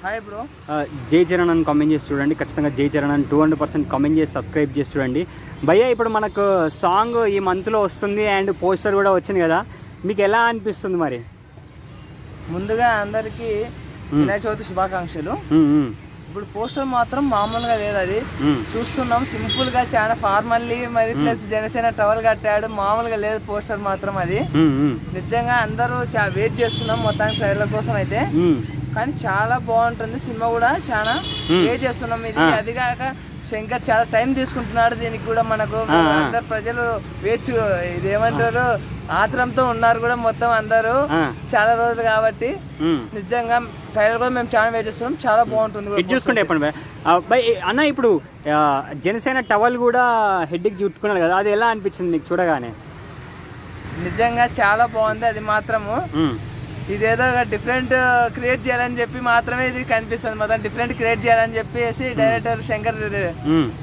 Hi bro. జై చరణ్ అని comment చేసి చూడండి. ఖచ్చితంగా జై చరణ్ అని 200% కామెంట్ చేసి సబ్స్క్రైబ్ చేసి చూడండి. భయ్య ఇప్పుడు మనకు సాంగ్ ఈ మంత్లో వస్తుంది అండ్ పోస్టర్ కూడా వచ్చింది కదా, మీకు ఎలా అనిపిస్తుంది మరి? ముందుగా అందరికీ వినాయక చవితి శుభాకాంక్షలు. ఇప్పుడు పోస్టర్ మాత్రం మామూలుగా లేదు, అది చూస్తున్నాం సింపుల్ గా చాలా ఫార్మల్లీ మరి ప్లస్ జనసేన టవల్ కట్టాడు, మామూలుగా లేదు పోస్టర్ మాత్రం. అది నిజంగా అందరూ వెయిట్ చేస్తున్నాం మొత్తానికి ట్రైలర్ కోసం అయితే, కానీ చాలా బాగుంటుంది సినిమా కూడా. చాలా వెయిట్ చేస్తున్నాం ఇది. అది కాక శంకర్ చాలా టైం తీసుకుంటున్నాడు దీనికి కూడా. మనకు అందరు ప్రజలు ఇది ఏమంటారు ఆత్రంతో ఉన్నారు కూడా మొత్తం అందరూ చాలా రోజులు కాబట్టి. నిజంగా ట్రైలర్ కూడా మేము చాలా వెయిట్ చేస్తున్నాం, చాలా బాగుంటుంది. చూసుకుంటే చెప్పండి బై అన్న, ఇప్పుడు జనసేన టవల్ కూడా హెడ్కి చుట్టుకున్నాడు కదా, అది ఎలా అనిపించింది మీకు చూడగానే? నిజంగా చాలా బాగుంది అది మాత్రము. ఇదేదో డిఫరెంట్ క్రియేట్ చేయాలని చెప్పి మాత్రమే ఇది కనిపిస్తుంది. మొత్తం డిఫరెంట్ క్రియేట్ చేయాలని చెప్పేసి డైరెక్టర్ శంకర్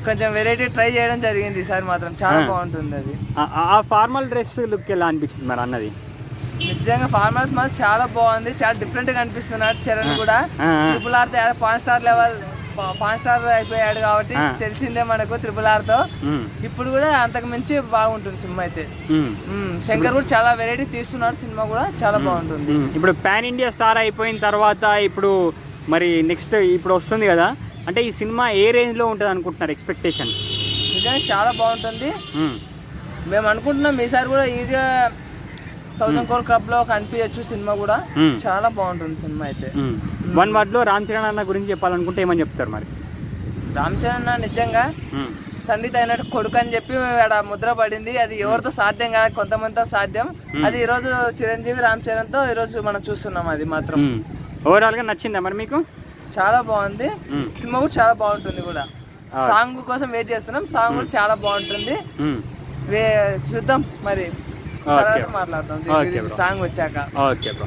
కొంచెం వెరైటీ ట్రై చేయడం జరిగింది ఈసారి మాత్రం. చాలా బాగుంటుంది అది. ఆ ఫార్మల్ డ్రెస్ లుక్ ఎలా అనిపించింది మరి అన్నది? నిజంగా ఫార్మల్స్ మాత్రం చాలా బాగుంది, చాలా డిఫరెంట్ గా అనిపిస్తున్నాడు చరణ్ కూడా. ట్రిపుల్ ఆర్ 5 స్టార్ అయిపోయాడు కాబట్టి తెలిసిందే మనకు ట్రిపుల్ ఆర్ తో. ఇప్పుడు కూడా అంతకు మించి బాగుంటుంది సినిమా అయితే. శంకర్ కూడా చాలా వెరైటీ తీస్తున్నాడు, సినిమా కూడా చాలా బాగుంటుంది. ఇప్పుడు పాన్ ఇండియా స్టార్ అయిపోయిన తర్వాత ఇప్పుడు మరి నెక్స్ట్ ఇప్పుడు వస్తుంది కదా, అంటే ఈ సినిమా ఏ రేంజ్ లో ఉంటుంది అనుకుంటున్నారు ఎక్స్పెక్టేషన్స్? నిజంగా చాలా బాగుంటుంది. మేము అనుకుంటున్నాం ఈసారి కూడా ఈజీగా 1000 crore క్లబ్ లో కనిపించచ్చు సినిమా కూడా. చాలా బాగుంటుంది సినిమా అయితే. వన్ వర్డ్ లో రామ్ చరణ్ అన్న గురించి చెప్పాలనుకుంటే ఏమని చెప్తారు మరి? రామ్ చరణ్ అన్న నిజంగా తండ్రి తగినట్టు కొడుకు అని చెప్పి ముద్ర పడింది. అది ఎవరితో సాధ్యం కాదు, కొంతమందితో సాధ్యం. అది ఈ రోజు చిరంజీవి రామ్ చరణ్ తో ఈ రోజు మనం చూస్తున్నాం. అది మాత్రం ఓవరాల్ గా నచ్చిందా మరి మీకు? చాలా బాగుంది సినిమా కూడా, చాలా బాగుంటుంది కూడా. సాంగ్ కోసం వెయిట్ చేస్తున్నాం, సాంగ్ కూడా చాలా బాగుంటుంది. చూద్దాం మరి తర్వాత మాట్లాడతాం సాంగ్ వచ్చాక. Okay bro.